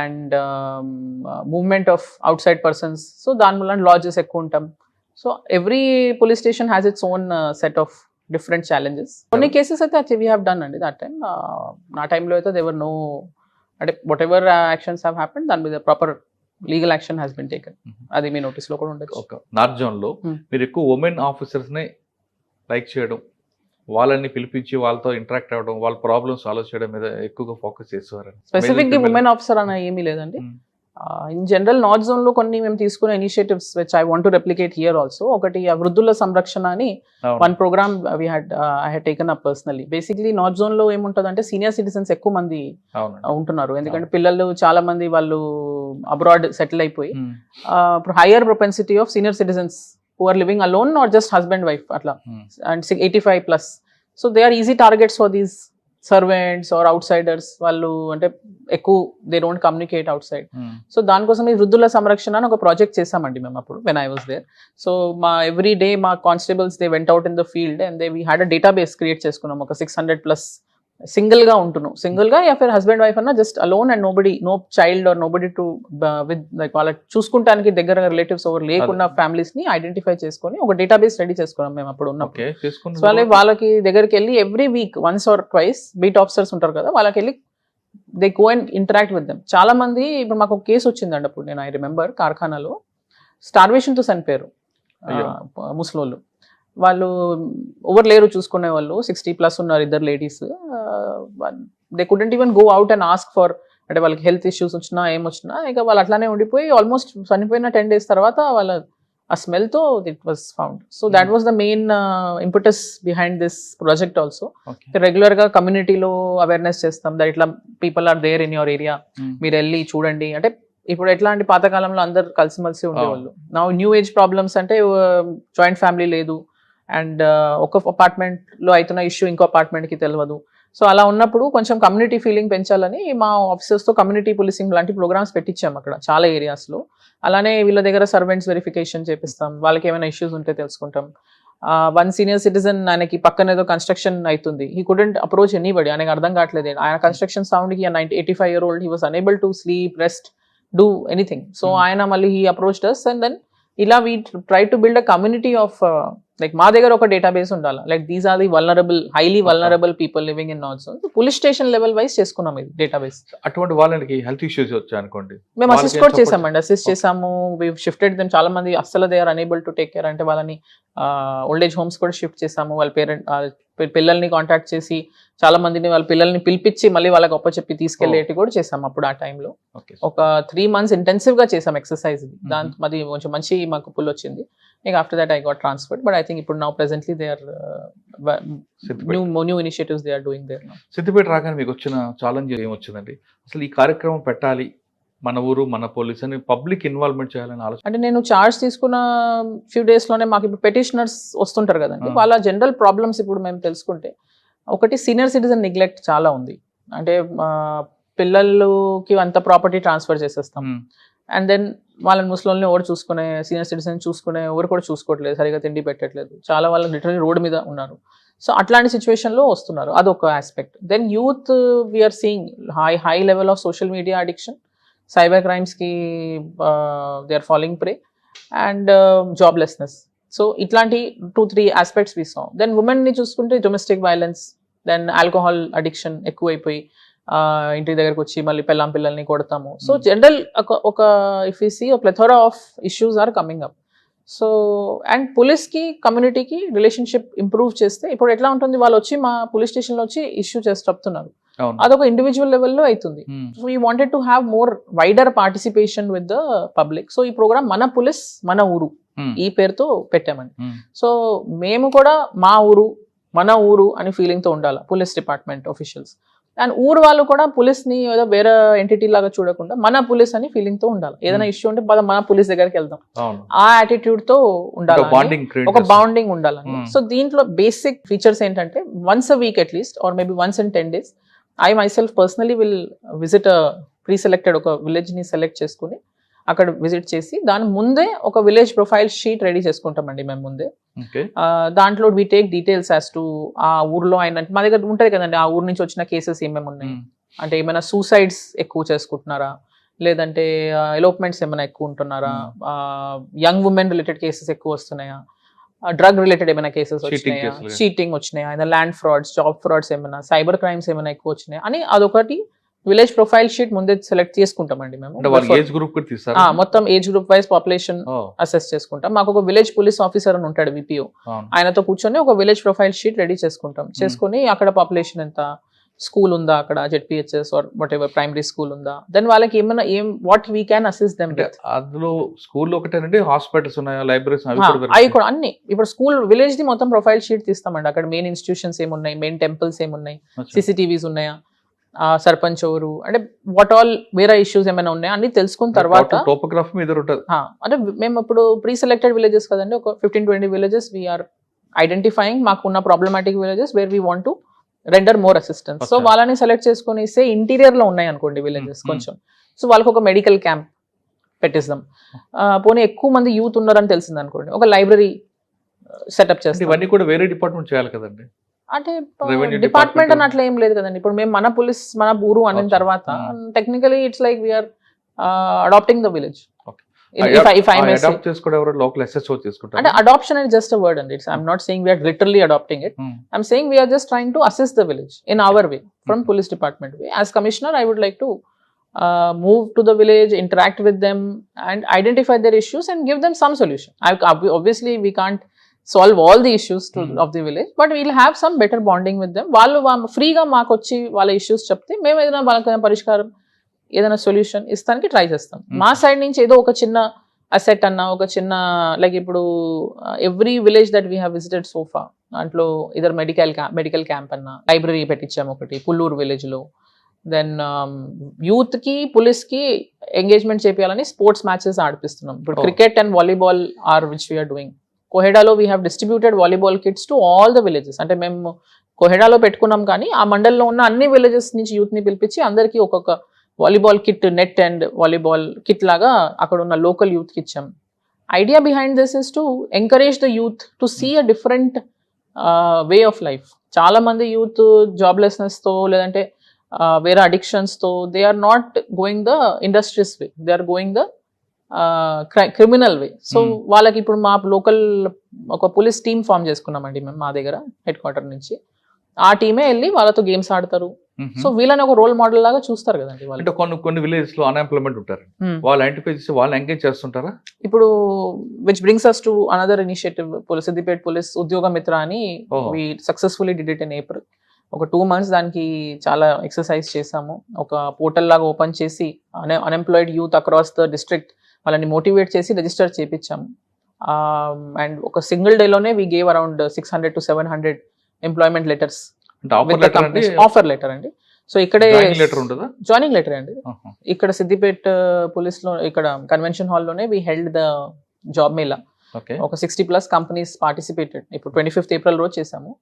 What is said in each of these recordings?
And movement of out side persons. So దానివల్ల lodges ఎక్కువ ఉంటాం. So every police station has its own set of different challenges. కొన్ని cases అయితే we have done అండి that time. నా టైంలో అయితే దేవర్ నో, అంటే what ever actions have happen దాని మీద proper legal action has been taken. అది మీ నోటీస్లో కూడా ఉండొచ్చు. ఒక నార్త్ జోన్లో మీరు ఎక్కువ ఉమెన్ ఆఫీసర్స్ని లైక్ చేయడం, వాళ్ళని పిలిపించి వాళ్ళతో ఇంటరాక్ట్ అవ్వడం, వాళ్ళ ప్రాబ్లమ్స్ సాల్వ్ చేయడం మీద ఎక్కువగా ఫోకస్ చేసేవారు. స్పెసిఫిక్ ఉమెన్ ఆఫీసర్ అన్న ఏమీ లేదండి. ఇన్ జనరల్ నార్త్ జోన్లో కొన్ని మేము తీసుకునే initiatives which I want to replicate here also. ఒకటి వృద్ధుల సంరక్షణ అని one programme I had taken up personally. Basically north జోన్లో ఏముంటుంది అంటే సీనియర్ సిటిజన్స్ ఎక్కువ మంది ఉంటున్నారు. ఎందుకంటే పిల్లలు చాలా మంది వాళ్ళు అబ్రాడ్ సెటిల్ అయిపోయి hire propensity of senior citizens who are living alone, not just husband wife atla, and 85 plus. So they are easy targets for these servants or outsiders. Vallu ante ekku they don't communicate outside. So dan kosam ee వృద్ధుల సంరక్షణ అని ఒక project చేసామండి మేము అప్పుడు when I was there. So మా every day మా constables they went out in the field and we had a database create చేసుకున్నాం. ఒక 600 plus సింగిల్ గా ఉంటున్నాం. సింగిల్ గా ఫర్ హస్బెండ్ వైఫ్ అన్న just alone and nobody, no child or nobody to with like వాళ్ళ చూసుకుంటానికి దగ్గర రిలేటివ్స్ ఎవరు లేకున్న ఫ్యామిలీస్ ని ఐడెంటిఫై చేసుకొని ఒక డేటాబేస్ రెడీ చేసుకున్నాం మేము అప్పుడు ఉన్నప్పుడు. వాళ్ళకి దగ్గరికి వెళ్ళి every week once or twice beat officers ఉంటారు కదా, వాళ్ళకి వెళ్ళి they go and interact with them. చాలా మంది ఇప్పుడు మాకు ఒక కేసు వచ్చిందండి అప్పుడు, నేను ఐ రిమెంబర్, కార్ఖానాలో స్టార్వేషన్ తో చనిపోయారు ముసలోళ్ళు. వాళ్ళు ఎవరు లేరు చూసుకునే వాళ్ళు, 60 plus ఉన్నారు, ఇద్దరు ladies. They couldn't even go out and ask for, అంటే వాళ్ళకి హెల్త్ ఇష్యూస్ వచ్చినా ఏమొచ్చినా ఇక వాళ్ళు అట్లానే ఉండిపోయి ఆల్మోస్ట్ చనిపోయిన 10 days తర్వాత వాళ్ళ ఆ స్మెల్తో it was found. So that was the main impetus behind this project also. రెగ్యులర్గా కమ్యూనిటీలో అవేర్నెస్ చేస్తాం దట్ ఇట్లా people are there in your area, మీరు వెళ్ళి చూడండి. అంటే ఇప్పుడు ఎట్లా అంటే పాతకాలంలో అందరు కలిసిమెలిసి ఉండేవాళ్ళు. నా న్యూ ఏజ్ ప్రాబ్లమ్స్ అంటే జాయింట్ ఫ్యామిలీ లేదు, అండ్ ఒక అపార్ట్మెంట్ లో అవుతున్న ఇష్యూ ఇంకో అపార్ట్మెంట్ కి తెలియదు. సో అలా ఉన్నప్పుడు కొంచెం కమ్యూనిటీ ఫీలింగ్ పెంచాలని మా ఆఫీసర్స్ తో కమ్యూనిటీ పోలీసింగ్ లాంటి ప్రోగ్రామ్స్ పెట్టించాం అక్కడ చాలా ఏరియాస్ లో. అలానే వీళ్ళ దగ్గర సర్వెంట్స్ వెరిఫికేషన్ చేపిస్తాం, వాళ్ళకి ఏమైనా ఇష్యూస్ ఉంటే తెలుసుకుంటాం. వన్ సీనియర్ సిటిజన్, ఆయనకి పక్కన ఏదో కన్స్ట్రక్షన్ అవుతుంది, హీ కుడెంట్ అప్రోచ్ ఎనీబడి, ఆయనకు అర్థం కావట్లేదు. ఆయన కన్స్ట్రక్షన్ సౌండ్ కి 85 year old, he was unable to sleep, rest, do anything. So ఆయన మళ్ళీ he approached us, and then ఇలా we try to build a community of like మా దగ్గర ఒక డేటాబేస్ ఉండాలి, like these are the vulnerable, highly vulnerable people living in north zone. Police station level wise చేసుకున్నాం ఇది database. అటువంటి వాళ్ళకి health issues వచ్చాయి అనుకోండి, మేము అసిస్ట్ కూడా చేసామండి, అసిస్ట్ చేసాము. We shifted them. చాలా మంది అస్సలు they are unable to take care, అంటే వాళ్ళని ఓల్డ్ ఏజ్ హోమ్స్ కూడా షిఫ్ట్ చేసాము. వాళ్ళ పిల్లల్ని కాంటాక్ట్ చేసి చాలా మందిని వాళ్ళ పిల్లల్ని పిలిపించి మళ్ళీ వాళ్ళకి చెప్పి తీసుకెళ్లేటి కూడా చేసాం అప్పుడు ఆ టైంలో. ఒక 3 months ఇంటెన్సివ్ గా చేసాం ఎక్సర్సైజ్. దాని మాది కొంచెం మంచి మాకు పుల్ వచ్చింది. ఇక after that I got transferred, but I think ఇప్పుడు now presently they are new initiatives they are doing there now. Siddipet రాగానే మీకు వచ్చిన ఛాలెంజ్ ఏమొచ్చిందండి? అసలు ఈ కార్యక్రమం పెట్టాలి, మన ఊరు మన పోలీస్ అని పబ్లిక్ ఇన్వాల్వ్మెంట్ చేయాలని ఆలోచన. అంటే నేను చార్జ్ తీసుకున్న ఫ్యూ డేస్ లోనే మాకు ఇప్పుడు పెటిషనర్స్ వస్తుంటారు కదండి, వాళ్ళ జనరల్ ప్రాబ్లమ్స్ ఇప్పుడు మేము తెలుసుకుంటే, ఒకటి సీనియర్ సిటిజన్ నెగ్లెక్ట్ చాలా ఉంది. అంటే పిల్లలకి అంత ప్రాపర్టీ ట్రాన్స్ఫర్ చేసేస్తాం, అండ్ దెన్ వాళ్ళని ముస్లింని ఎవరు చూసుకునే, సీనియర్ సిటిజన్ చూసుకునే ఎవరు కూడా చూసుకోవట్లేదు, సరిగా తిండి పెట్టట్లేదు, చాలా వాళ్ళు లిటరలీ రోడ్ మీద ఉన్నారు. సో అట్లాంటి సిచ్యువేషన్లో వస్తున్నారు, అదొక aspect. Then youth we are seeing high level of social media addiction, cyber క్రైమ్స్కి they are following prey, and joblessness. So ఇట్లాంటి 2-3 ఆస్పెక్ట్స్ వి సా. దెన్ ఉమెన్ని చూసుకుంటే domestic violence, then alcohol addiction ఎక్కువైపోయి ఇంటి దగ్గరకు వచ్చి మళ్ళీ పిల్లల్ని కొడతాము. సో జనరల్ ఒక if you see plethora of issues are coming up. So and పోలీస్కి కమ్యూనిటీకి రిలేషన్షిప్ ఇంప్రూవ్ చేస్తే, ఇప్పుడు ఎట్లా ఉంటుంది, వాళ్ళు వచ్చి మా పోలీస్ స్టేషన్లో వచ్చి ఇష్యూ చేసి చెప్తున్నారు, అదొక ఇండివిజువల్ లెవెల్లో అవుతుంది. So we wanted to have more wider participation with the public. So ఈ ప్రోగ్రామ్ మన పోలీస్ మన ఊరు ఈ పేరుతో పెట్టామండి. సో మేము కూడా మా ఊరు మన ఊరు అని ఫీలింగ్ తో ఉండాలి పోలీస్ డిపార్ట్మెంట్ ఆఫీషియల్స్, అండ్ ఊరు వాళ్ళు కూడా పోలీస్ ని ఏదో వేరే ఎంటిటీ లాగా చూడకుండా మన పోలీస్ అని ఫీలింగ్ తో ఉండాలి. ఏదైనా ఇష్యూ ఉంటే మన పోలీస్ దగ్గరికి వెళ్దాం, ఆ యాటిట్యూడ్ తో ఉండాలి, ఒక బాండింగ్ ఉండాలని. సో దీంట్లో బేసిక్ ఫీచర్స్ ఏంటంటే, once a week at least or maybe once in 10 days I my self personally will visit pre selected ఒక విలేజ్ ని సెలెక్ట్ చేసుకుని అక్కడ విజిట్ చేసి దాని ముందే ఒక విలేజ్ ప్రొఫైల్ షీట్ రెడీ చేసుకుంటామండి మేము ముందే. దాంట్లో we take details as to ఆ ఊర్లో అయిన, మా దగ్గర ఉంటుంది కదండి ఆ ఊరు నుంచి వచ్చిన కేసెస్ ఏమేమి ఉన్నాయి, అంటే ఏమైనా సూసైడ్స్ ఎక్కువ చేసుకుంటున్నారా, లేదంటే ఎలోప్మెంట్స్ ఏమైనా ఎక్కువ ఉంటున్నారా, యంగ్ ఉమెన్ రిలేటెడ్ కేసెస్ ఎక్కువ వస్తున్నాయా, డ్రగ్ రిలేటెడ్ ఏమైనా కేసెస్ వచ్చినాయా, చీటింగ్ వచ్చినాయా, ఏదైనా ల్యాండ్ ఫ్రాడ్స్, జాబ్ ఫ్రాడ్స్ ఏమైనా, సైబర్ క్రైమ్స్ ఏమైనా ఎక్కువ వచ్చినాయా అని అదొకటి విలేజ్ ప్రొఫైల్ షీట్ ముందే సెలెక్ట్ చేసుకుంటామండి మేము. మొత్తం age group wise population assess చేసుకుంటాం. మాకు ఒక విలేజ్ పోలీస్ ఆఫీసర్ అని ఉంటాడు విపిఓ, ఆయనతో కూర్చొని ఒక విలేజ్ ప్రొఫైల్ షీట్ రెడీ చేసుకుంటాం. చేసుకుని అక్కడ పాపులేషన్ ఎంత, స్కూల్ ఉందా అక్కడ, ZPHS or whatever primary school ఉందా, దెన్ వాళ్ళకి ఏమైనా what we can assist them. అందులో స్కూల్ ఒకటేనండి, హాస్పిటల్స్ ఉన్నాయా, లైబ్రరీస్ అవి కూడా అన్ని. ఇప్పుడు స్కూల్ విలేజ్ ది మొత్తం ప్రొఫైల్ షీట్ తీస్తామండి. అక్కడ మెయిన్ ఇన్స్టిట్యూషన్స్ ఏమున్నాయి, మెయిన్ టెంపుల్స్ ఏమున్నాయి, సిసిటీవీస్ ఉన్నాయా, సర్పంచ్ ఎవరు, అంటే వాట్ ఆల్ వేరే ఇష్యూస్ ఏమైనా ఉన్నాయా అన్ని తెలుసుకున్న తర్వాత టోపోగ్రఫీ మీద ఉంటుంది. అంటే మేము ఇప్పుడు ప్రీ సెలెక్టెడ్ విలేజెస్ కదండి, ఒక 15-20 విలేజెస్ వీఆర్ ఐడెంటిఫైయింగ్, మాకున్న problematic villages where we want to render more assistance. So వాళ్ళని సెలెక్ట్ చేసుకుని సే ఇంటీరియర్ లో ఉన్నాయి అనుకోండి విలేజెస్ కొంచెం, సో వాళ్ళకి ఒక మెడికల్ క్యాంప్ పెట్టిస్తాం. పోనీ ఎక్కువ మంది యూత్ ఉన్నారని తెలిసింది అనుకోండి, ఒక లైబ్రరీ సెటప్ చేస్తాం. ఇవన్నీ కూడా వేరే డిపార్ట్మెంట్ చేయాలి కదండి. అంటే డిపార్ట్మెంట్ అని అట్లా ఏం లేదు కదండి. ఇప్పుడు మేము మన పోలీస్ మన ఊరు అనిన తర్వాత technically it's like we are adapting the village. అంటే adoption is just a word and I'm not saying we are literally adopting it. I'm saying we are just trying to assist the village in our way from police department way. As commissioner, I would like to move to the village, interact with them and identify their issues and give them some solution. Obviously we can't solve all the issues of the village, but we'll have some better bonding with them. వాళ్ళు ఫ్రీగా మాకు వచ్చి వాళ్ళ issues చెప్తే మేము ఏదైనా వాళ్ళకి పరిష్కారం, ఏదైనా సొల్యూషన్ ఇస్తానికి ట్రై చేస్తాం. మా సైడ్ నుంచి ఏదో ఒక చిన్న అసెట్ అన్న, ఒక చిన్న లైక్ ఇప్పుడు every village that we have visited so far, దాంట్లో ఇదర్ మెడికల్ క్యాంప్ అన్న, లైబ్రరీ పెట్టించాము ఒకటి పుల్లూరు విలేజ్ లో. దెన్ యూత్ కి పోలీస్ కి ఎంగేజ్మెంట్ చేయాలని స్పోర్ట్స్ మ్యాచెస్ ఆడిపిస్తున్నాం. ఇప్పుడు cricket and volleyball are which we are doing. కోహెడాలో we have distributed volleyball kits to all the villages. అంటే మేము కోహెడాలో పెట్టుకున్నాం కానీ ఆ మండల్లో ఉన్న అన్ని విలేజెస్ నుంచి యూత్ ని పిలిపించి అందరికీ ఒక్కొక్క volleyball kit, net and volleyball kit లాగా అక్కడ ఉన్న లోకల్ యూత్ కి ఇచ్చాం. Idea behind this is to encourage the youth to see a different way of life. చాలా మంది యూత్ జాబ్లెస్నెస్ తో లేదంటే వేరే అడిక్షన్స్ తో they are not going the industrious way, they are going the criminal way. So వాళ్ళకి ఇప్పుడు మా local ఒక పోలీస్ టీమ్ ఫామ్ చేసుకున్నామండి మేము మా దగ్గర హెడ్ క్వార్టర్ నుంచి. ఆ టీమే వెళ్ళి వాళ్ళతో గేమ్స్ ఆడతారు. సో వీళ్ళని ఒక రోల్ మోడల్ లాగా చూస్తారు కదండి వాళ్ళు. అంటే కొన్ని విలేజెస్ లో అన్ఎంప్లాయ్మెంట్ ఉంటారు, వాళ్ళు ఐడెంటిఫై చేసి వాళ్ళు ఎంగేజ్ చేస్తుంటారా? ఇప్పుడు which brings us to another initiative, Siddipet police Udyoga Mitra అని we successfully did it in April. ఒక 2 months దానికి చాలా ఎక్సర్సైజ్ చేసాము. ఒక పోర్టల్ లాగా ఓపెన్ చేసి unemployed youth across the district వాళ్ళని మోటివేట్ చేసి రిజిస్టర్ చేయించాము. అండ్ ఒక సింగిల్ డేలోనే we gave around 600 to 700 employment letters. Offer letter అండి. సో ఇక్కడే జాయినింగ్ లెటర్ అండి. ఇక్కడ సిద్దిపేట పోలీస్ లో ఇక్కడ కన్వెన్షన్ హాల్ లోనే we held the job mela. ఒక 60+ కంపెనీస్ పార్టిసిపేటెడ్. ఇప్పుడు 25th April రోజు చేసాము.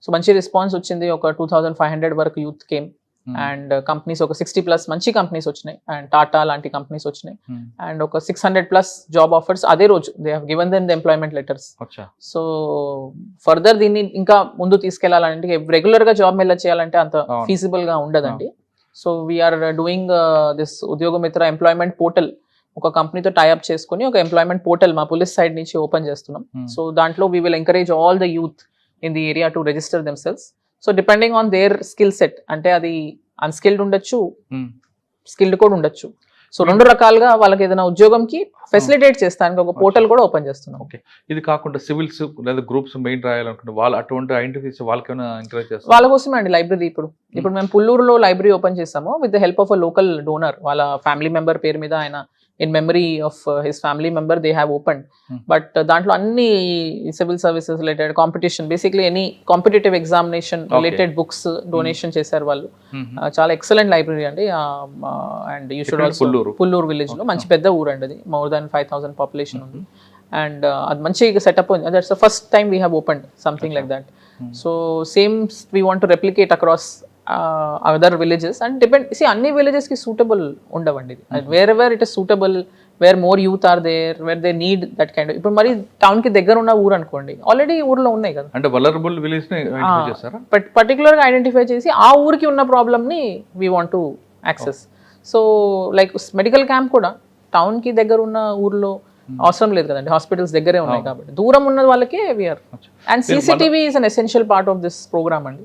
సో మంచి రెస్పాన్స్ వచ్చింది. ఒక 2500 వరకు యూత్ కేమ్ అండ్ కంపెనీస్ ఒక 60+ మంచి కంపెనీస్ వచ్చినాయి అండ్ టాటా లాంటి కంపెనీస్ వచ్చినాయి అండ్ ఒక 600+ జాబ్ ఆఫర్స్ అదే రోజు they have given them the employment letters. So further దీన్ని ఇంకా ముందు తీసుకెళ్లాలంటే రెగ్యులర్ గా జాబ్ మేళా చేయాలంటే అంత ఫీజిబుల్ గా ఉండదండి. సో వీఆర్ డూయింగ్ దిస్ ఉద్యోగ మిత్ర ఎంప్లాయ్మెంట్ పోర్టల్. ఒక కంపెనీతో టైఅప్ చేసుకుని ఒక ఎంప్లాయ్మెంట్ పోర్టల్ మా పోలీస్ సైడ్ నుంచి ఓపెన్ చేస్తున్నాం. సో దాంట్లో we will encourage all the youth in the area to register themselves. So depending on their skill set, అంటే అది అన్స్కిల్డ్ ఉండొచ్చు, స్కిల్డ్ కూడా ఉండొచ్చు. సో 2 రకాలుగా వాళ్ళకి ఏదైనా ఉద్యోగంకి ఫెసిలిటేట్ చేస్తానికి ఒక పోర్టల్ కూడా ఓపెన్ చేస్తున్నాం. ఓకే, ఇది కాకుండా సివిల్స్ లేదా గ్రూప్స్ మెయిన్ రాయాలనుకుంటే వాళ్ళు అటువంటి ఐడెంటిఫై వాళ్ళకైనా ఎంకరేజ్ చేస్తారు. వాళ్ళ కోసమే అండి లైబ్రరీ. ఇప్పుడు మేము పుల్లూరులో లైబ్రరీ ఓపెన్ చేసాము with the help of a local donor. వాళ్ళ ఫ్యామిలీ మెంబర్ పేరు మీద ఆయన in memory of his family member they have opened. But దాంట్లో అన్ని civil services related competition, basically any competitive examination related books donation చేశారు వాళ్ళు. చాలా ఎక్సలెంట్ లైబ్రరీ అండి. And you should also Pulluru village లో మంచి పెద్ద ఊరు అండి, అది more than 5,000 పాపులేషన్ ఉంది. అండ్ అది మంచి సెటప్ ఉంది. That's the first time we have opened something like that. So same we want to replicate across other villages and అన్ని విలేజెస్ కి సూటబుల్ ఉండవండి. Wear ever it is suitable, where more youth are there, where they need that kind. ఇప్పుడు మరి town కి దగ్గర ఉన్న ఊరు అనుకోండి, ఆల్రెడీ ఊర్లో ఉన్నాయి కదా, అంటే వలరబుల్ విలేజ్ ని ఐడెంటిఫై చేస్తారా, పర్టికులర్ గా ఐడెంటిఫై చేసి ఆ ఊరికి ఉన్న ప్రాబ్లమ్ ని we want to access. So like medical camp కూడా టౌన్కి దగ్గర ఉన్న ఊర్లో అవసరం లేదు కదండి, హాస్పిటల్స్ దగ్గరే ఉన్నాయి కాబట్టి దూరం ఉన్న వాళ్ళకే we are. And CCTV is an essential part of this program అండి.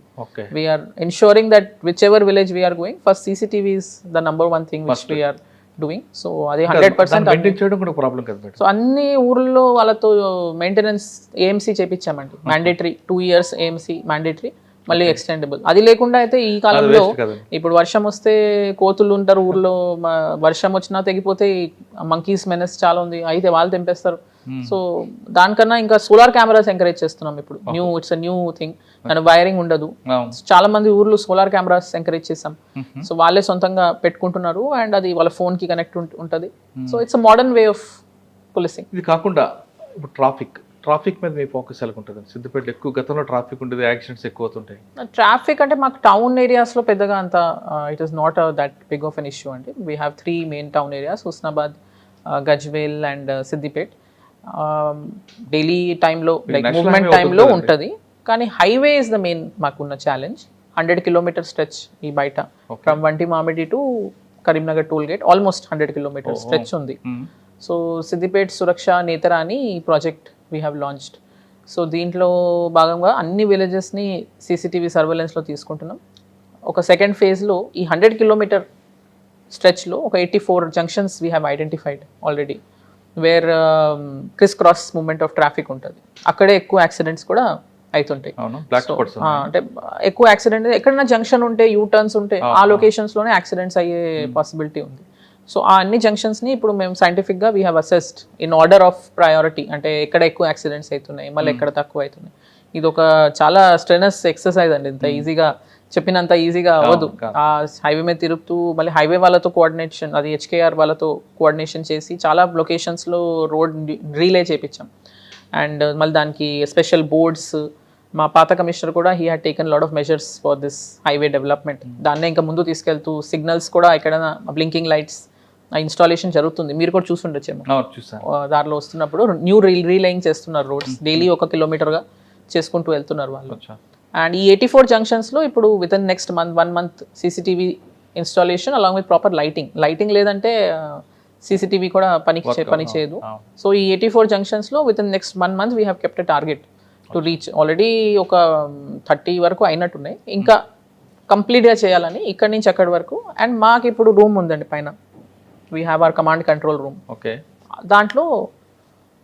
We are ensuring that whichever village we are going, first CCTV is the #1 thing which we are doing. So అది 100%. సో అన్ని ఊర్లలో వాళ్ళతో మెయింటెనెన్స్ ఏఎంసీ చేపించామండి, మ్యాండేటరీ 2 years ఏఎంసీ మ్యాండేటరీ, మళ్ళీ extendable. అది లేకుండా అయితే ఈ కాలంలో ఇప్పుడు వర్షం వస్తే కోతులు ఉంటారు ఊర్లో, వర్షం వచ్చినా తెగిపోతే మంకీస్ మెనస్ చాలా ఉంది, అయితే వాళ్ళు తెంపేస్తారు. సో దానికన్నా ఇంకా సోలార్ కెమెరాస్ ఎంకరేజ్ చేస్తున్నాం ఇప్పుడు. ఇట్స్ అ న్యూ థింగ్, దాని వైరింగ్ ఉండదు. చాలా మంది ఊర్లో సోలార్ కెమెరాస్ ఎంకరేజ్ చేసాం. సో వాళ్ళే సొంతంగా పెట్టుకుంటున్నారు అండ్ అది వాళ్ళ ఫోన్ కి కనెక్ట్ ఉంటుంది. So it's a modern way of policing. ఇది కాకుండా ఇప్పుడు ట్రాఫిక్ మీద మీ ఫోకస్ ఎలా ఉంటుంది? సిద్దిపేట ఎక్కువ గతంలో ట్రాఫిక్ ఉండేది, యాక్సిడెంట్స్ ఎక్కువ అవుతుంటాయి. ట్రాఫిక్ అంటే మాకు టౌన్ ఏరియాస్లో పెద్దగా అంత it is not that big of an issue అండి. We have 3 main town areas, Husnabad, Gajwel and Siddipet. Daily టైంలో లైక్ మూవ్మెంట్ టైంలో ఉంటుంది, కానీ హైవే ఇస్ ద మెయిన్ మాకున్న ఛాలెంజ్. 100 kilometer స్ట్రెచ్ ఈ బయట from Vantimamidi to Karimnagar toll gate almost 100 kilometer stretch ఉంది. So Siddipet Suraksha నేతర అని ఈ project we have launched. So దీంట్లో భాగంగా అన్ని విలేజెస్ని సీసీటీవీ సర్వేలెన్స్లో తీసుకుంటున్నాం. ఒక సెకండ్ ఫేజ్లో ఈ 100 kilometer స్ట్రెచ్లో ఒక 84 junctions we have identified already, where criss cross movement of traffic ఉంటుంది. అక్కడే ఎక్కువ యాక్సిడెంట్స్ కూడా అవుతుంటాయి. అంటే ఎక్కువ యాక్సిడెంట్ ఎక్కడైనా జంక్షన్ ఉంటే, యూ టర్న్స్ ఉంటే ఆ లొకేషన్స్లోనే యాక్సిడెంట్స్ అయ్యే పాసిబిలిటీ ఉంది. సో ఆ అన్ని జంక్షన్స్ని ఇప్పుడు మేము సైంటిఫిక్గా we have assessed in order of priority, అంటే ఎక్కడ ఎక్కువ యాక్సిడెంట్స్ అవుతున్నాయి, మళ్ళీ ఎక్కడ తక్కువ అవుతున్నాయి. ఇది ఒక చాలా స్ట్రెనస్ ఎక్సర్సైజ్ అండి, ఇంత ఈజీగా చెప్పినంత ఈజీగా అవ్వదు. ఆ హైవే మీద తిరుగుతూ మళ్ళీ హైవే వాళ్ళతో కోఆర్డినేషన్, అది హెచ్కేఆర్ వాళ్ళతో కోఆర్డినేషన్ చేసి చాలా లొకేషన్స్లో రోడ్ రీలే చేయించాం. అండ్ మళ్ళీ దానికి స్పెషల్ బోర్డ్స్, మా పాత కమిషనర్ కూడా he had taken lot of measures for this highway development. దాన్నే ఇంకా ముందు తీసుకెళ్తూ సిగ్నల్స్ కూడా ఎక్కడైనా బ్లింకింగ్ లైట్స్ ఇన్స్టాలేషన్ జరుగుతుంది, మీరు కూడా చూసుండొచ్చేమో. దారిలో వస్తున్నప్పుడు న్యూ రీలైన్ చేస్తున్నారు రోడ్స్, డైలీ 1 kilometerగా చేసుకుంటూ వెళ్తున్నారు వాళ్ళు. అండ్ ఈ 84 junctionsలో ఇప్పుడు within next 1 month CCTV installation along with proper lighting లేదంటే సీసీటీవీ కూడా పని చేయదు. సో ఈ 84 junctionsలో within next 1 month we have kept a target to reach. Already ఒక 30 వరకు అయినట్టున్నాయి, ఇంకా కంప్లీట్గా చేయాలని ఇక్కడి నుంచి అక్కడి వరకు. అండ్ మాకు ఇప్పుడు రూమ్ ఉందండి పైన, we have our command control room, దాంట్లో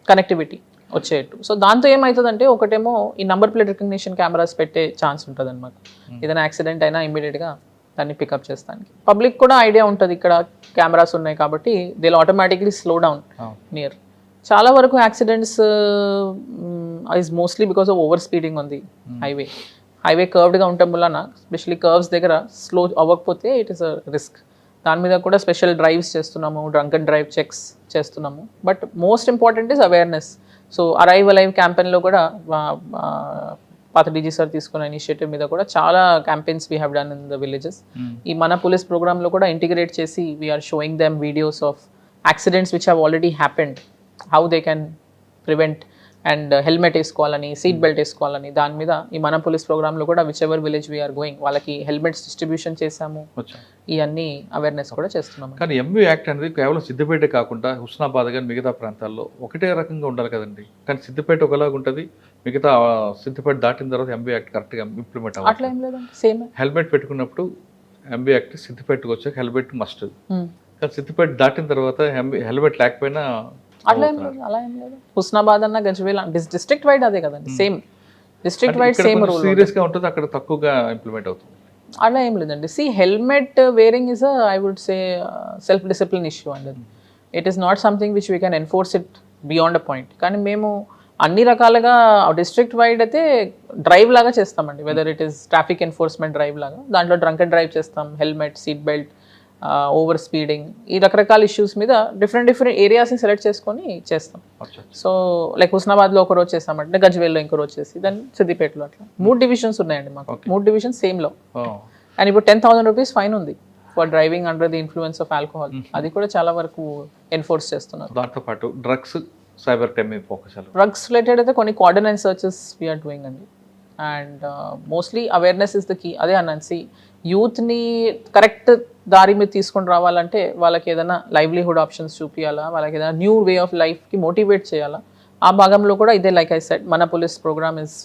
కనెక్టివిటీ వచ్చేట్టు. సో దాంతో ఏమవుతుందంటే ఒకటేమో ఈ నంబర్ ప్లేట్ రికగ్నిషన్ కెమెరాస్ పెట్టే ఛాన్స్ ఉంటుంది అనమాట. ఏదైనా యాక్సిడెంట్ అయినా ఇమీడియట్గా దాన్ని పికప్ చేస్తానికి పబ్లిక్ కూడా ఐడియా ఉంటుంది, ఇక్కడ కెమెరాస్ ఉన్నాయి కాబట్టి they automatically slow down near. చాలా వరకు accidents is mostly because of over speeding ఉంది హైవే కర్వ్డ్గా ఉండటం వలన, స్పెషల్లీ కర్వ్స్ దగ్గర స్లో అవ్వకపోతే ఇట్ ఈస్ అ రిస్క్. దాని మీద కూడా స్పెషల్ డ్రైవ్స్ చేస్తున్నాము, డ్రంక్ అండ్ డ్రైవ్ చెక్స్ చేస్తున్నాము. But most important is awareness. So arrive alive క్యాంపెయిన్లో కూడా పాత డీజీ సార్ తీసుకున్న ఇనిషియేటివ్ మీద కూడా చాలా campaigns we have done in the villages. ఈ మన పోలీస్ ప్రోగ్రాంలో కూడా ఇంటిగ్రేట్ చేసి we are showing them videos of accidents which have already happened, how they can prevent, and helmet వేసుకోవాలని, సీట్ బెల్ట్ వేసుకోవాలని. దాని మీద ఈ మన పోలీస్ ప్రోగ్రాంలో కూడా whichever village we are going వాళ్ళకి హెల్మెట్స్ డిస్ట్రిబ్యూషన్ చేసాము, ఇవన్నీ అవేర్నెస్ కూడా చేస్తున్నాము. కానీ ఎంవీ యాక్ట్ అనేది కేవలం సిద్దిపేట కాకుండా హుస్నాబాద్ కానీ మిగతా ప్రాంతాల్లో ఒకటే రకంగా ఉండాలి కదండి. కానీ సిద్దిపేట ఒకలాగా ఉంటుంది, మిగతా సిద్దిపేట దాటిన తర్వాత ఎంవీ యాక్ట్ కరెక్ట్గా ఇంప్లిమెంట్ అవ్వాలి. అట్లా ఏం లేదండి, సేమ్. హెల్మెట్ పెట్టుకున్నప్పుడు ఎంవీ యాక్ట్ సిద్దిపేటకు వచ్చాక హెల్మెట్ మస్ట్, కానీ సిద్దిపేట దాటిన తర్వాత హెల్మెట్ లేకపోయినా అలా ఏం లేదు. హుస్నాబాద్ అన్న గజ్వేల్ డిస్ట్రిక్ట్ వైడ్ అదే కదండి, same district wide same rule. సీరియస్గా ఉంటుంది, అక్కడ తక్కువగా ఇంప్లిమెంట్ అవుతుంది. అలా ఏం లేదండి. Helmet wearing is I would say self discipline issue అండి. It is not something which we can enforce it beyond a point. కానీ మేము అన్ని రకాలుగా డిస్ట్రిక్ట్ వైడ్ అయితే డ్రైవ్ లాగా చేస్తామండి, whether it is traffic enforcement drive లాగా. దాంట్లో డ్రంక్ అండ్ డ్రైవ్ చేస్తాం, helmet, seat belt, over speeding, ఈ రకరకాల ఇష్యూస్ మీద డిఫరెంట్ ఏరియాస్ని సెలెక్ట్ చేసుకొని చేస్తాం. సో లైక్ హుస్నాబాద్లో ఒక రోజు చేస్తామంటే గజ్వేల్లో ఇంకో రోజు చేసి, దాన్ని సిద్దిపేటలో అట్లా 3 divisions ఉన్నాయండి మాకు. 3 divisions సేమ్లో. అండ్ ఇప్పుడు 10,000 rupees ఫైన్ ఉంది for driving under the influence of alcohol. అది కూడా చాలా వరకు ఎన్ఫోర్స్ చేస్తున్నారు. దాంతో పాటు డ్రగ్స్, సైబర్ క్రైమ్ మీద ఫోకస్. డ్రగ్స్ రిలేటెడ్ అయితే కొన్ని కోఆర్డినేట్ సర్చెస్ వీఆర్ డూయింగ్ అండి. And mostly awareness is the key. అదే అన్నాను, యూత్ని కరెక్ట్ దారి మీద తీసుకొని రావాలంటే వాళ్ళకి ఏదైనా లైవ్లీహుడ్ ఆప్షన్స్ చూపించాలా, వాళ్ళకి ఏదైనా న్యూ వే ఆఫ్ లైఫ్కి మోటివేట్ చేయాలా. ఆ భాగంలో కూడా ఇదే లైక్ ఐ సెడ్ మన police program is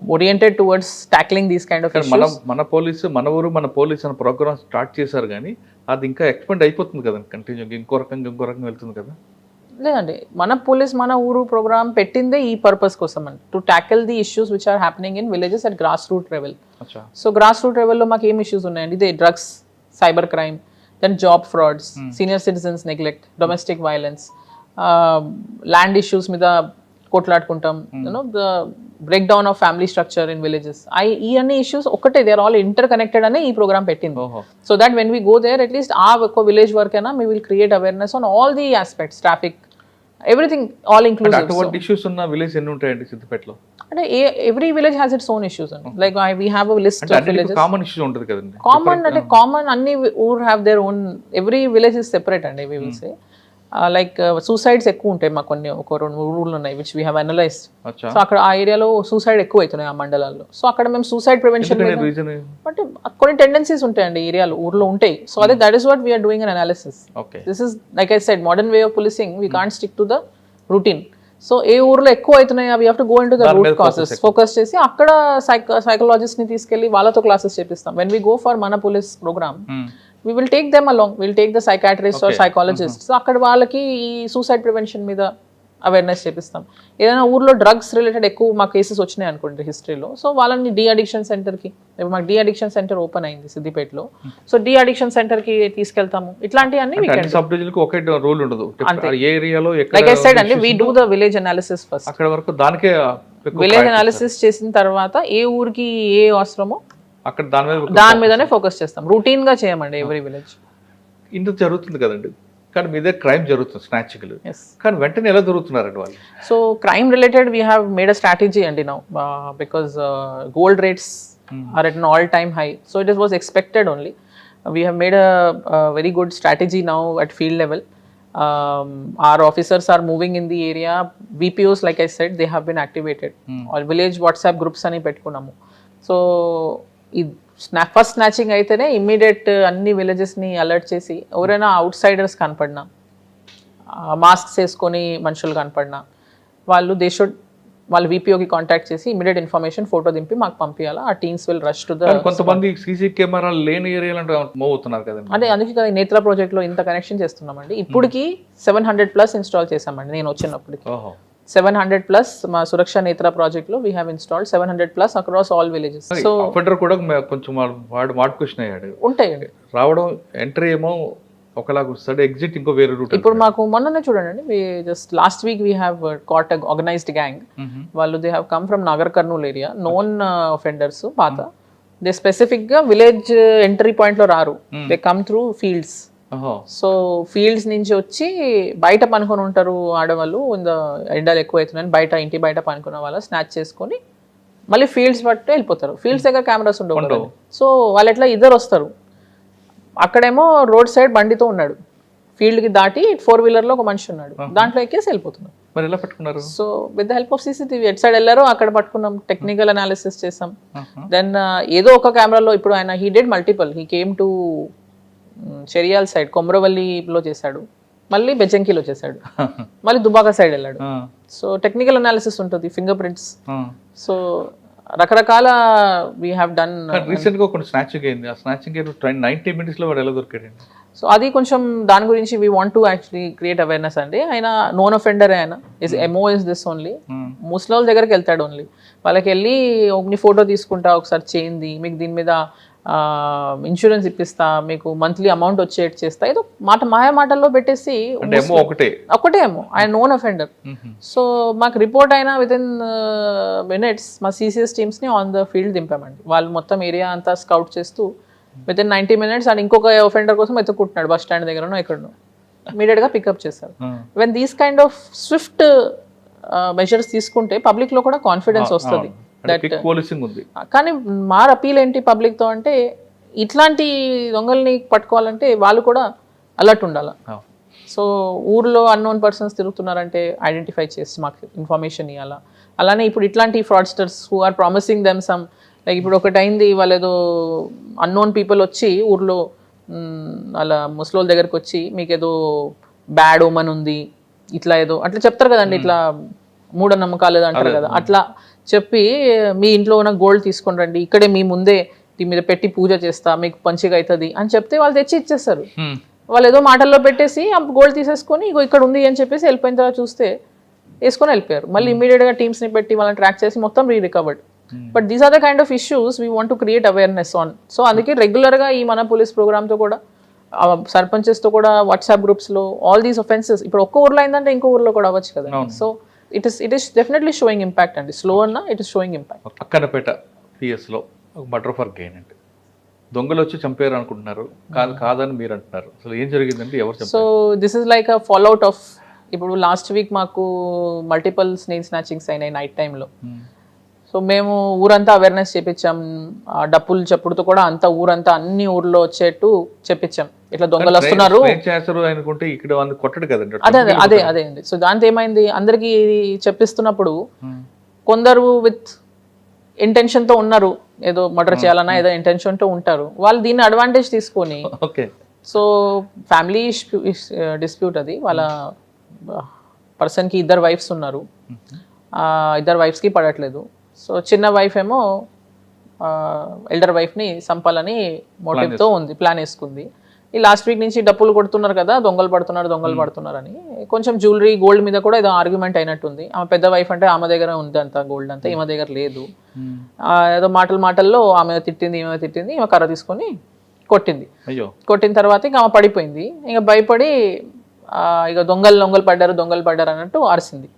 oriented towards tackling these kind of issues. మన పోలీసు మన ఊరు మన పోలీస్ అనే ప్రోగ్రామ్ స్టార్ట్ చేశారు కానీ అది ఇంకా ఎక్స్పెండ్ అయిపోతుంది కదండి, కంటిన్యూగా ఇంకో రకంగా వెళ్తుంది కదా. లేదండి, మన పోలీస్ మన ఊరు ప్రోగ్రామ్ పెట్టిందే ఈ పర్పస్ కోసం అండి, to tackle the issues which are happening in villages at grass root level. So grass root లెవెల్లో మాకు ఏం ఇష్యూస్ ఉన్నాయండి, ఇదే drugs, cyber crime, then job frauds, senior citizens neglect, domestic violence, land issues మీద కొట్లాడుకుంటాం, you know the break down of family structure in villages. ఈ అన్ని issues ఒకటే, they are all interconnected అనే ఈ ప్రోగ్రామ్ పెట్టింది. So that when we go there at least ఆ ఒక్క విలేజ్ వర్క్ అయినా మీ will create awareness on all the aspects, traffic, everything, all inclusive. అటువంటి ఇష్యూస్ ఉన్న విలేజ్ ఎన్ని ఉంటాయండి సిద్దిపేటలో? అంటే every village has its own issues అండి. Like we have a list of villages. Common issues ఉంటుంది కదండి. కామన్ అంటే కామన్ అన్ని ఊర్ have their own, every village is separate అండి. We will say like suicides ఎక్కువ ఉంటాయి మాకు, కొన్ని ఒక 2-3 ఊర్లు ఉన్నాయి which we have analysed. So అక్కడ ఆ ఏరియాలో సూసైడ్ ఎక్కువ అవుతున్నాయి ఆ మండలాల్లో. సో అక్కడ మేము సూసైడ్ ప్రివెన్షన్ బట్ కొన్ని టెండెన్సీస్ ఉంటాయండి ఏరియాలో, ఊర్లో ఉంటాయి. సో అదే that is what we are doing an analysis. This is like I said modern way of policing, we can't stick to the routine. So ఏ ఊర్లో ఎక్కువ అవుతున్నాయి we have to go into the root causes, focus చేసి అక్కడ psychologist ని తీసుకెళ్లి వాళ్ళతో classes చేపిస్తాం. వెన్ వీ గో ఫర్ మన police program we will take them along, we'll take the psychiatrist or psychologist. So అక్కడ వాళ్ళకి ఈ సూసైడ్ ప్రివెన్షన్ మీద అవేర్నెస్ చేపిస్తాం. ఏదైనా ఊర్లో డ్రగ్స్ రిలేటెడ్ ఎక్కువ మా కేసెస్ వచ్చినాయి అనుకోండి హిస్టరీలో, సో వాళ్ళని డీ అడిక్షన్ సెంటర్కి, మాకు డీ అడిక్షన్ సెంటర్ ఓపెన్ అయింది సిద్దిపేటలో, సో డీ అడిక్షన్ సెంటర్కి తీసుకెళ్తాము. ఇట్లాంటివన్నీ ఒకే రూల్ ఉండదు, లైక్ ఐ సెడ్ అండి, we do the village analysis first. అక్కడ వరకు దానికే విలేజ్ అనాలిసిస్ చేసిన తర్వాత ఏ ఊరికి ఏ అవసరమో అక్కడ దాని మీదనే ఫోకస్ చేస్తాం. రూటీన్ గా చేయమండి ఎవ్రీ విలేజ్. ఇంత జరుగుతుంది కదండి, కానీ మీ దగ్గర క్రైమ్ జరుగుతుంది, స్నాచింగ్లు, కానీ వెంటనే ఎలా జరుగుతున్నారండి వాళ్ళు? So crime related we have made a strategy అండి now, because gold rates are at an all time high, so it was expected only. We have made a very good strategy now at field level. Our officers are moving in the area. VPOs, like I said, they have been activated. Or village WhatsApp groups అని పెట్టుకున్నాము. So ఈ first snatching అయితేనే immediate అన్ని విలేజెస్ని alert చేసి, ఎవరైనా out Zydus కనపడినా, masks వేసుకొని మనుషులు కనపడినా వాళ్ళు వాళ్ళు VPOకి కాంటాక్ట్ చేసి ఇమీడియట్ ఇన్ఫర్మేషన్ ఫోటో దింపి మాకు పంపించాలా. ఆ teams will rush to the. కొంతమంది సీసీ కెమెరాలు లేని ఏరియాలో మూవ్ అవుతున్నారు కదండి. అంటే అందుకే కదా నేత్ర ప్రాజెక్ట్ లో ఇంత కనెక్షన్ చేస్తున్నామండి. ఇప్పటికి 700+ ఇన్స్టాల్ చేసామండి నేను వచ్చినప్పటికి. 700+ మా సురక్ష నేత్ర ప్రాజెక్ట్ లో we have installed 700+ across all villages. So offender కూడా కొంచెం వాడు మాడ్యుకేషన్ అయ్యాడు. ఉంటాయండి, రావడం ఎంట్రీ ఏమో ఒకలాగా వస్తాడు, ఎగ్జిట్ ఇంకో వేరే రూట్. ఇప్పుడు మాకు మొన్ననే చూడండి, just last week we have caught organised gang. వాళ్ళు they have come from Nagarkurnool area, known offenders పాత. దే స్పెసిఫిక్ గా విలేజ్ ఎంట్రీ పాయింట్ లో రారు, they come through fields. So fields నుంచి వచ్చి బయట పనుకొని ఉంటారు ఆడవాళ్ళు, ఎండలు ఎక్కువ అవుతున్నాయని బయట ఇంటి బయట పనుకున్న వాళ్ళు స్నాచ్ చేసుకొని మళ్ళీ ఫీల్డ్స్ పట్టు వెళ్ళిపోతారు. ఫీల్డ్స్ దగ్గర కెమెరాస్ ఉండవు, సో వాళ్ళు ఎట్లా ఇద్దరు వస్తారు. అక్కడేమో రోడ్ సైడ్ బండితో ఉన్నాడు, ఫీల్డ్కి దాటి 4-wheeler లో ఒక మనిషి ఉన్నాడు, దాంట్లో ఎక్కేసి వెళ్ళిపోతున్నారు. మరి ఎలా పట్టుకున్నారు? So with the help of CCTV at side వెళ్ళారో అక్కడ పట్టుకున్నాం, టెక్నికల్ అనాలిసిస్ చేసాం. దెన్ ఏదో ఒక కెమెరాలో ఇప్పుడు ఆయన he did multiple, he came to Cheriyal side కొమరవల్లిలో చేశాడు, మళ్ళీ బెజంకిలో చేశాడు, మళ్ళీ దుబాక సైడ్ వెళ్ళాడు. సో టెక్నికల్ అనాలిసిస్ ఉంటుంది, ఫింగర్ ప్రింట్స్. సో రకరకాల వీ హ్యావ్ డన్. రీసెంట్ గా కొన్ని స్నాచింగ్ అయింది, ఆ స్నాచింగ్ 90 minutes లో వాడు ఎలా దొరికాడండి? సో అది కొంచెం దాని గురించి we want to actually create awareness అండి. ఆయన నోన్ అఫెండర్, ఆయన MO ఇస్ దిస్ ఓన్లీ. ముస్లిం దగ్గరికి వెళ్తాడు ఓన్లీ, వాళ్ళకి వెళ్ళి ఒక ఫోటో తీసుకుంటా, ఒకసారి చేయింది, మీకు దీని మీద ఇన్సూరెన్స్ ఇప్పిస్తా, మీకు మంత్లీ అమౌంట్ వచ్చేట్ చేస్తా, ఏదో మాయ మాటల్లో పెట్టేసి ఒకటే ఏమో ఆయన నోన్ అఫెండర్. సో మాకు రిపోర్ట్ అయినా వితిన్ మినిట్స్ మా CCS టీమ్స్ని ఆన్ ద ఫీల్డ్ దింపామండి. వాళ్ళు మొత్తం ఏరియా అంతా స్కౌట్ చేస్తూ వితిన్ 90 minutes అండ్ ఇంకొక అఫెండర్ కోసం ఎత్తుకుంటున్నాడు బస్ స్టాండ్ దగ్గరనో ఎక్కడనో, ఇమీడియట్గా పికప్ చేశారు. When these kind of Swift measures తీసుకుంటే పబ్లిక్లో కూడా కాన్ఫిడెన్స్ వస్తుంది. కానీ మా అపీల్ ఏంటి పబ్లిక్ తో అంటే, ఇట్లాంటి దొంగల్ని పట్టుకోవాలంటే వాళ్ళు కూడా అలర్ట్ ఉండాలి. సో ఊర్లో అన్నోన్ పర్సన్స్ తిరుగుతున్నారంటే ఐడెంటిఫై చేసి మాకు ఇన్ఫర్మేషన్ ఇవ్వాలా. అలానే ఇప్పుడు ఇట్లాంటి fraudsters who are promising them some, like ఇప్పుడు ఒకటి అయింది, వాళ్ళు ఏదో అన్నోన్ పీపుల్ వచ్చి ఊర్లో వాళ్ళ ముసలోళ్ళ దగ్గరికి వచ్చి మీకు ఏదో బ్యాడ్ ఓమన్ ఉంది ఇట్లా ఏదో అట్లా చెప్తారు కదండి, ఇట్లా మూఢనమ్మకాలు ఏదో అంటారు కదా, అట్లా చెప్పి మీ ఇంట్లో ఉన్న గోల్డ్ తీసుకొని రండి, ఇక్కడే మీ ముందే దీని మీద పెట్టి పూజ చేస్తా మీకు మంచిగా అవుతుంది అని చెప్తే వాళ్ళు తెచ్చి ఇచ్చేస్తారు. వాళ్ళు ఏదో మాటల్లో పెట్టేసి ఆ గోల్డ్ తీసేసుకొని ఇగో ఇక్కడ ఉంది అని చెప్పేసి వెళ్ళిపోయిన తర్వాత చూస్తే వేసుకొని వెళ్ళిపోయారు. మళ్ళీ ఇమీడియట్గా టీమ్స్ని పెట్టి వాళ్ళని ట్రాక్ చేసి మొత్తం recovered. But these are the kind of issues we want to create awareness on. So అందుకే రెగ్యులర్గా ఈ మన పోలీస్ ప్రోగ్రామ్తో కూడా సర్పంచెస్తో కూడా వాట్సాప్ గ్రూప్స్లో ఆల్ దీస్ ఒఫెన్సెస్ ఇప్పుడు ఒక్క ఊర్లో అయిందంటే ఇంకో ఊర్లో కూడా అవ్వచ్చు కదా. So it is definitely showing impact అండి. స్లో అన్నా it is showing impact. Akkannapeta పిఎస్లో మర్డర్ ఫర్ గెయిన్ అంటే దొంగలు వచ్చి చంపారు అనుకుంటున్నారు, కాదని మీరు అంటున్నారు. అసలు ఏం జరిగిందంటే ఎవరు చంపారు? So this is like a fallout of ఇప్పుడు లాస్ట్ వీక్ మాకు మల్టిపుల్ స్నేక్ స్నాచింగ్స్ అయినాయి నైట్ టైంలో. సో మేము ఊరంతా అవేర్నెస్ చేపించాం, డప్పులు చెప్పుడుతో కూడా అంతా ఊరంతా అన్ని ఊర్లో వచ్చేట్టు చెప్పించాం, ఇట్లా దొంగలు వస్తున్నారు అనుకుంటే ఇక్కడ కొట్టడు కదండి. అదే అండి. సో దాంతో ఏమైంది, అందరికి చెప్పిస్తున్నప్పుడు కొందరు విత్ ఇంటెన్షన్ తో ఉన్నారు, ఏదో మర్డర్ చేయాలన్నా ఏదో ఇంటెన్షన్ తో ఉంటారు, వాళ్ళు దీన్ని అడ్వాంటేజ్ తీసుకొని సో ఫ్యామిలీ డిస్ప్యూట్ అది, వాళ్ళ పర్సన్ కి 2 వైఫ్స్ ఉన్నారు, 2 వైఫ్స్ కి పడట్లేదు. సో చిన్న వైఫ్ ఏమో ఎల్డర్ వైఫ్ ని సంపాలని మోటివ్ తో ఉంది, ప్లాన్ వేసుకుంది. ఈ లాస్ట్ వీక్ నుంచి డప్పులు కొడుతున్నారు కదా, దొంగలు పడుతున్నారు అని కొంచెం జ్యువెలరీ గోల్డ్ మీద కూడా ఏదో ఆర్గ్యుమెంట్ అయినట్టుంది. ఆమె పెద్ద వైఫ్ అంటే ఆమె దగ్గర ఉంది అంత గోల్డ్ అంతా, ఈమె దగ్గర లేదు. ఏదో మాటల్లో ఆమె తిట్టింది, ఈమె కర్ర తీసుకొని కొట్టింది. కొట్టిన తర్వాత ఇక ఆమె పడిపోయింది. ఇక భయపడి ఇక దొంగలు పడ్డారు అన్నట్టు అరిసింది.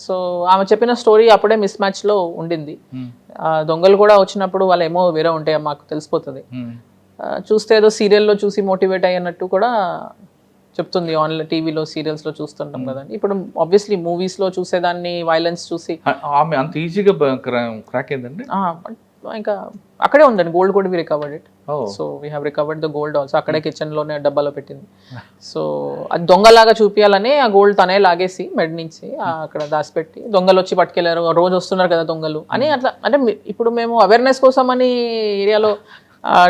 సో ఆమె చెప్పిన స్టోరీ అప్పుడే మిస్ మ్యాచ్ లో ఉండింది. దొంగలు కూడా వచ్చినప్పుడు వాళ్ళు ఏమో వేరే ఉంటాయి మాకు తెలిసిపోతుంది. చూస్తే ఏదో సీరియల్లో చూసి మోటివేట్ అయ్యన్నట్టు కూడా చెప్తుంది. ఆన్లైన్ టీవీలో సీరియల్స్ లో చూస్తుంటాం కదండి. ఇప్పుడు ఆబ్వియస్లీ మూవీస్ లో చూసేదాన్ని వైలెన్స్ చూసి ఆమె అంత ఈజీగా క్రాక్ అయిందండి. ఇంకా అక్కడే ఉందండి గోల్డ్ కూడా we recovered it. So we have recovered the gold also. అక్కడే కిచెన్ లోనే డబ్బాలో పెట్టింది. సో అది దొంగలాగా చూపించాలని ఆ గోల్డ్ తనే లాగేసి మెడ నుంచి అక్కడ దాచిపెట్టి దొంగలు వచ్చి పట్టుకెళ్లారు, రోజు వస్తున్నారు కదా దొంగలు అని అట్లా. అంటే ఇప్పుడు మేము అవేర్నెస్ కోసం అని ఏరియాలో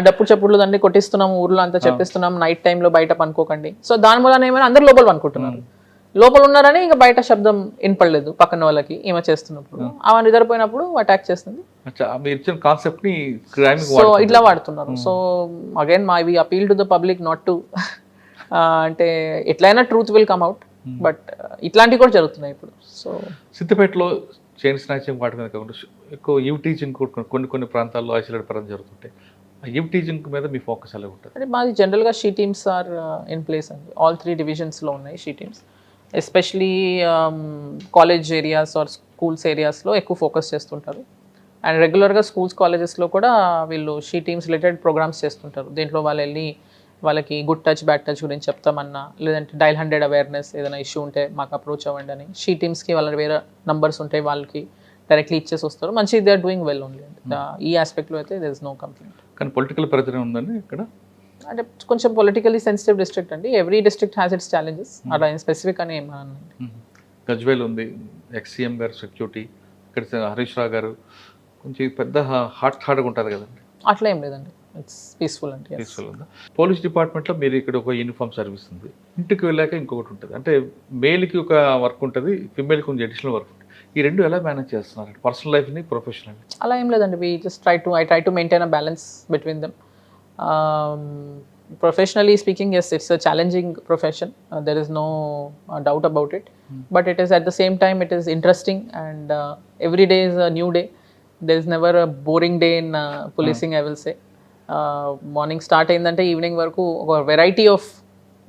డప్పు చప్పుడులు దాన్ని కొట్టిస్తున్నాము, ఊర్లో అంతా చెప్పిస్తున్నాం, నైట్ టైంలో బయట పనుకోకండి. సో దాని వల్ల ఏమైనా అందరు లోపల పనుకుంటున్నారు, లోపల ఉన్నారని ఇంకా బయట శబ్దం వినపడలేదు పక్కన వాళ్ళకి ఈమె చేస్తున్నప్పుడు. ఆమె నిద్రపోయినప్పుడు అటాక్ చేస్తుంది. సో ఇట్లా వాడుతున్నారు. So again we appeal to the public not to అంటే ఎట్లయినా truth will come out, but ఇట్లాంటివి కూడా జరుగుతున్నాయి ఇప్పుడు. సో సిద్దిపేటలో చైన్ స్నాచింగ్ వాటి మీద కాకుండా ఎక్కువ ఈవ్ టీచింగ్ కొన్ని ప్రాంతాల్లో ఐసోలేట్ పరం జరుగుతుంటాయి. ఈవ్ టీచింగ్ మీద మీ ఫోకస్ ఎలా ఉంటుంది? అంటే మాది జనరల్గా she teams are in place అండి. ఆల్ 3 డివిజన్స్లో ఉన్నాయి she teams. Especially college areas or schools ఏరియాస్లో ఎక్కువ ఫోకస్ చేస్తుంటారు. అండ్ రెగ్యులర్గా స్కూల్స్ కాలేజెస్లో కూడా వీళ్ళు షీ టీమ్స్ రిలేటెడ్ ప్రోగ్రామ్స్ చేస్తుంటారు. దీంట్లో వాళ్ళు వెళ్ళి వాళ్ళకి గుడ్ టచ్ బ్యాడ్ టచ్ గురించి చెప్తామన్నా, లేదంటే డైల్ 100 అవేర్నెస్ ఏదైనా ఇష్యూ ఉంటే మాకు అప్రోచ్ అవ్వండి అని షీ టీమ్స్కి వాళ్ళ వేరే నంబర్స్ ఉంటాయి, వాళ్ళకి డైరెక్ట్లీ ఇచ్చేసి వస్తారు. మంచి they are doing well only. ఈ ఆస్పెక్ట్లో అయితే దేర్ ఇస్ నో కంప్లైంట్. కానీ పొలిటికల్ ప్రెజర్ ఉందండి ఇక్కడ. అంటే కొంచెం పొలిటికలీ సెన్సిటివ్ డిస్ట్రిక్ట్ అండి. Every district has its challenges. అలా స్పెసిఫిక్ అని ఏమన్నా గజ్వేల్ ఉంది, ఎక్స్సీఎం గారు సెక్యూరిటీ, ఇక్కడ హరీష్ రావు గారు కొంచెం పెద్ద హార్డ్గా ఉంటుంది కదండి. అట్లా ఏం లేదండి, ఇట్స్ పీస్ఫుల్ అంటే. పీస్ఫుల్ ఉందా? పోలీస్ డిపార్ట్మెంట్లో మీరు ఇక్కడ ఒక యూనిఫామ్ సర్వీస్ ఉంది, ఇంటికి వెళ్ళాక ఇంకొకటి ఉంటుంది. అంటే మేల్కి ఒక వర్క్ ఉంటుంది, ఫిమేల్కి కొంచెం అడిషనల్ వర్క్ ఉంటుంది. ఈ రెండు ఎలా మేనేజ్ చేస్తున్నారు, పర్సనల్ లైఫ్ని professional? I try to maintain a balance between them. Professionally speaking, yes, it's a challenging profession. There is no doubt about it. But it is at the same time, it is interesting, and every day is a new day. There is never a boring day in policing, I will say. Morning start ayindante evening varaku a variety of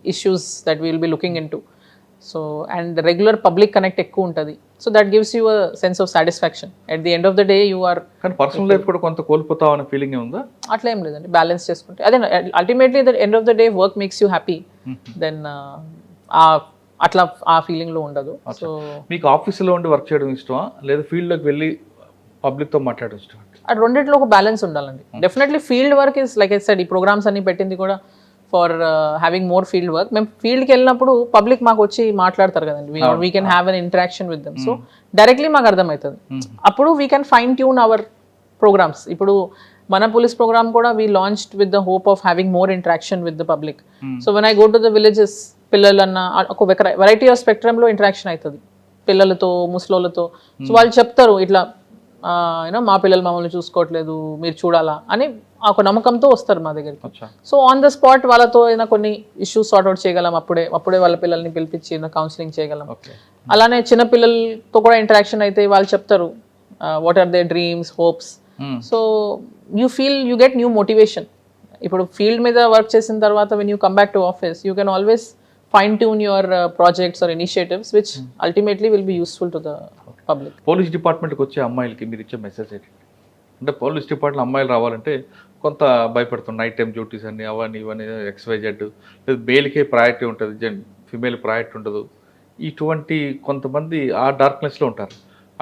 issues that we will be looking into. So and the regular public connect ekku untadi. So that gives you a sense of satisfaction. At the end of the day, you are. కానీ personal life కూడా కొంత కోల్పోతావు అనే feeling ఉందా? అట్లా ఏం లేదండి, balance చేసుకుంటే అదే ultimately the end of the day work makes you happy. Then అట్లా ఆ ఫీలింగ్ లో ఉండదు. సో మీకు ఆఫీసులో ఉండి వర్క్ చేయడం ఇష్టమా, లేదా ఫీల్డ్లోకి వెళ్ళి పబ్లిక్తో మాట్లాడడం ఇష్టమా? అది రెండింటిలో ఒక బ్యాలెన్స్ ఉండాలండి. Definitely field work is like I said, ఈ ప్రోగ్రామ్స్ అన్ని పెట్టింది కూడా for having more field work. మేము ఫీల్డ్కి వెళ్ళినప్పుడు పబ్లిక్ మాకు వచ్చి మాట్లాడతారు కదండి, we can have an interaction with them. So directly మాకు అర్థమవుతుంది. అప్పుడు we can fine tune our programmes. ఇప్పుడు మన పోలీస్ ప్రోగ్రామ్ కూడా we launched with the hope of having more interaction with the public. Hmm. So when I go to the villages, పిల్లలన్న ఒక variety of స్పెక్ట్రమ్లో interaction అవుతుంది పిల్లలతో, ముసలోళ్ళతో. So వాళ్ళు చెప్తారు ఇట్లా you know మా పిల్లలు మమ్మల్ని చూసుకోవట్లేదు, మీరు చూడాలా అని ఒక నమ్మకంతో వస్తారు మా దగ్గరికి. అచ్చా. సో ఆన్ ద స్పాట్ వాళ్ళతో ఏదైనా కొన్ని ఇష్యూస్ సార్ట్అవుట్ చేయగలం, అప్పుడే వాళ్ళ పిల్లల్ని పిలిపించి కౌన్సిలింగ్ చేయగలం. ఓకే. అలానే చిన్న పిల్లలతో కూడా ఇంటరాక్షన్ అయితే వాళ్ళు చెప్తారు what are their dreams, hopes. So you get new motivation. ఇప్పుడు ఫీల్డ్ మీద వర్క్ చేసిన తర్వాత when you come back to office you can always fine tune your projects or initiatives which ultimately will be useful to the public. Police డిపార్ట్మెంట్కి వచ్చే అమ్మాయిలకి మీరు ఇచ్చే message ఏంటి? అంటే పోలీస్ డిపార్ట్మెంట్ అమ్మాయిలు రావాలంటే కొంత భయపడుతుంది, నైట్ టైం డ్యూటీస్ అన్ని అవన్నీ ఇవన్నీ XYZ, లేదు మేల్కే ప్రయారిటీ ఉంటుంది, ఫిమేల్ ప్రయారిటీ ఉండదు. ఇటువంటి కొంతమంది ఆ డార్క్నెస్లో ఉంటారు.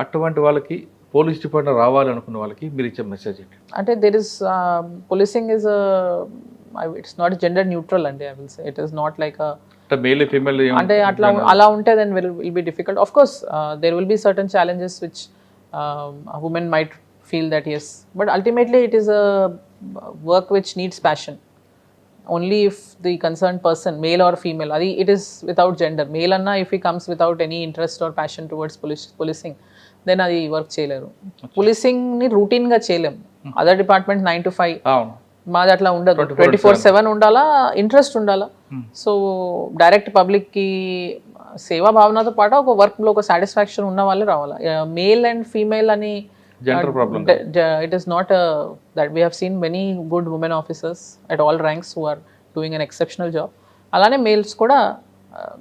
అటువంటి వాళ్ళకి పోలీస్ డిపార్ట్మెంట్ రావాలనుకున్న వాళ్ళకి మీరు ఇచ్చే మెసేజ్ ఏంటి? అంటే there is policing is it's not gender neutral అండి. I will say it is not like అంటే మేల్ ఫీమేల్ అంటే అలా ఉంటే then will be difficult. Of course there will be certain challenges which women might feel that yes, but ultimately it is a work which needs passion. Only if the concerned person, male or female, it is without gender. Male anna if he comes without any interest or passion towards policing, then adi work cheyaleru. Policing ni routine ga cheyalem. Other department 9 to 5. మాది అట్లా ఉండదు, 24/7 ఉండాలా, interest ఉండాలా. So direct పబ్లిక్కి సేవా భావనతో పాటు ఒక వర్క్లో ఒక సాటిస్ఫాక్షన్ ఉన్న వాళ్ళే రావాలా. మేల్ అండ్ ఫీమేల్ అని gender problem, it is not that we have seen many good women officers at all ranks who are doing an exceptional job. Alane males kuda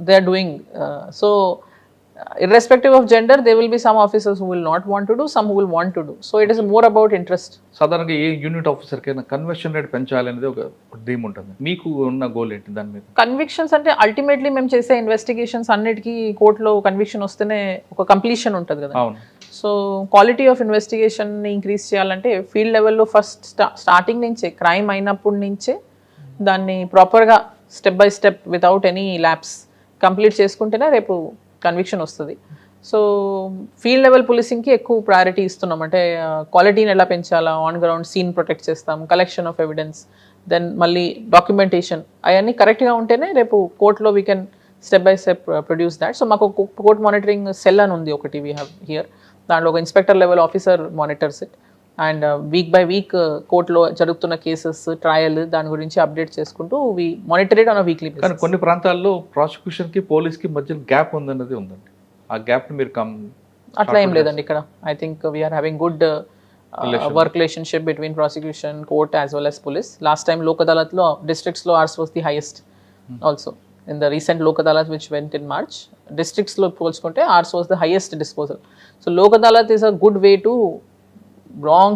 they are doing so irrespective of gender there will be some officers who will not want to do, some who will want to do. So it is more about interest. సాధారణంగా ఏ unit officer కైనా conversion rate పెంచాలి అనేది ఒక dream ఉంటుంది. మీకు ఉన్న goal ఏంటి దాని మీద? కన్విక్షన్స్ అంటే అల్టిమేట్లీ మేము చేసే ఇన్వెస్టిగేషన్స్ అన్నిటికీ కోర్టులో కన్విక్షన్ వస్తేనే ఒక కంప్లీషన్ ఉంటుంది కదా. అవును. సో క్వాలిటీ ఆఫ్ ఇన్వెస్టిగేషన్ని ఇంక్రీజ్ చేయాలంటే ఫీల్డ్ లెవెల్లో ఫస్ట్ స్టార్టింగ్ నుంచే క్రైమ్ అయినప్పటి నుంచే దాన్ని ప్రాపర్గా step by step without any lapse complete చేసుకుంటేనే రేపు కన్విక్షన్ వస్తుంది. సో ఫీల్డ్ లెవెల్ పోలీసింగ్కి ఎక్కువ ప్రయారిటీ ఇస్తున్నాం. అంటే క్వాలిటీని ఎలా పెంచాలా, ఆన్ గ్రౌండ్ సీన్ ప్రొటెక్ట్ చేస్తాం, కలెక్షన్ ఆఫ్ ఎవిడెన్స్, దెన్ మళ్ళీ డాక్యుమెంటేషన్ అవన్నీ కరెక్ట్గా ఉంటేనే రేపు కోర్టులో we can step by step produce that. So మాకు కోర్ట్ మానిటరింగ్ సెల్ అని ఉంది ఒకటి, వీ హ్యావ్ హియర్. దాంట్లో ఒక inspector level officer monitors it and weak by week కోర్టులో జరుగుతున్న కేసెస్, ట్రయల్ దాని గురించి అప్డేట్ చేసుకుంటూ we monitor it on a weekly basis. కానీ కొన్ని ప్రాంతాల్లో ప్రాసిక్యూషన్కి పోలీస్కి మధ్య గ్యాప్ ఉందన్నది ఉందండి. ఆ గ్యాప్ని మీరు అట్లా ఏం లేదండి ఇక్కడ. I think we're having good work relationship between prosecution, court as well as police. Last time Lok అదాలత్లో డిస్ట్రిక్ట్స్లో ours was the highest also. In the recent Lok Adalat which went in March, districts lo polchukunte ours was the highest disposal. So Lok Adalat is a good way to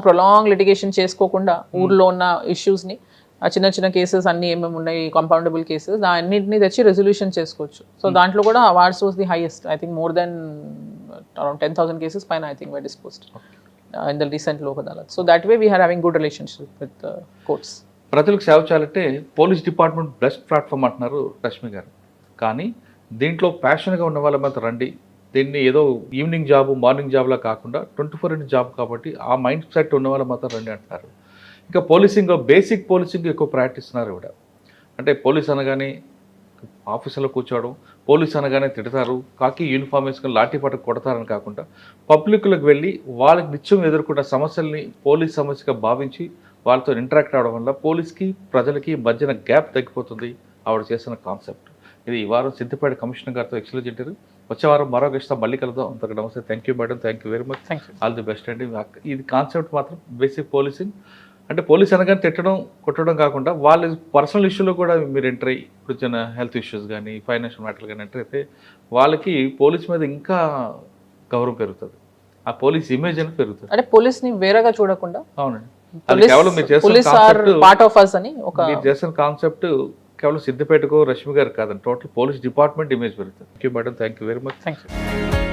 prolonged litigation చేసుకోకుండా ఊర్లో ఉన్న ఇష్యూస్ని, ఆ చిన్న చిన్న cases అన్నీ ఏమేమి ఉన్నాయి compoundable cases అన్నింటినీ తెచ్చి రెజల్యూషన్ చేసుకోవచ్చు. సో దాంట్లో కూడా ours was the highest. I think more than around 10,000 cases పైన I think were disposed in the recent Lok Adalat. So that way we are having good relationship with courts. ప్రజలకు సేవ చేయాలంటే police department best platform అంటున్నారు రష్మి గారు. కానీ దీంట్లో ప్యాషన్గా ఉన్న వాళ్ళ మీద రండి, దీన్ని ఏదో ఈవినింగ్ జాబ్ మార్నింగ్ జాబ్లా కాకుండా 24/7 జాబ్ కాబట్టి ఆ మైండ్ సెట్ ఉన్న వాళ్ళ మాత్రం రండి అంటున్నారు. ఇంకా పోలీసింగ్లో బేసిక్ పోలీసింగ్ ఎక్కువ ప్రాక్టీస్ ఇస్తున్నారు కూడా. అంటే పోలీస్ అనగానే ఆఫీసులో కూర్చోవడం, పోలీస్ అనగానే తిడతారు, కాకి యూనిఫామ్ వేసుకొని లాఠీ పట్టు కొడతారని కాకుండా పబ్లిక్లకు వెళ్ళి వాళ్ళకి నిత్యం ఎదుర్కొన్న సమస్యల్ని పోలీస్ సమస్యగా భావించి వాళ్ళతో ఇంటరాక్ట్ అవ్వడం వల్ల పోలీస్కి ప్రజలకి మధ్యన గ్యాప్ తగ్గిపోతుంది ఆవిడ చేసిన కాన్సెప్ట్. ఇది ఈ వారం సిద్దిపేట కమిషనర్ గారితో ఎక్స్ప్లెయిన్ చేశారు. వచ్చే వారం మరో గెస్ట్తో మళ్ళీ కలుద్దాం. అంతకు నమస్తే. Thank you madam, thank you very much, all the best అండి. ఇది కాన్సెప్ట్ మాత్రం బేసిక్ పోలీసింగ్ అంటే పోలీస్ అనగానే తిట్టడం కొట్టడం కాకుండా వాళ్ళ పర్సనల్ ఇష్యూలో కూడా మీరు ఎంటర్ అయ్యి, ఇప్పుడు చిన్న హెల్త్ ఇష్యూస్ కానీ ఫైనాన్షియల్ మ్యాటర్లు కానీ ఎంటర్ అయితే వాళ్ళకి పోలీస్ మీద ఇంకా గౌరవం పెరుగుతుంది, ఆ పోలీస్ ఇమేజ్ అనేది పెరుగుతుంది. అంటే పోలీస్ని వేరేగా చూడకుండా. అవునండి, అది కేవలం మీరు చేసిన కాన్సెప్ట్ కేవలం సిద్దిపేటకు రష్మి గారు కాదండి, టోటల్ పోలీస్ డిపార్ట్మెంట్ ఇమేజ్ పెరుగుతుంది. Thank you madam, thank you very much. Thank you.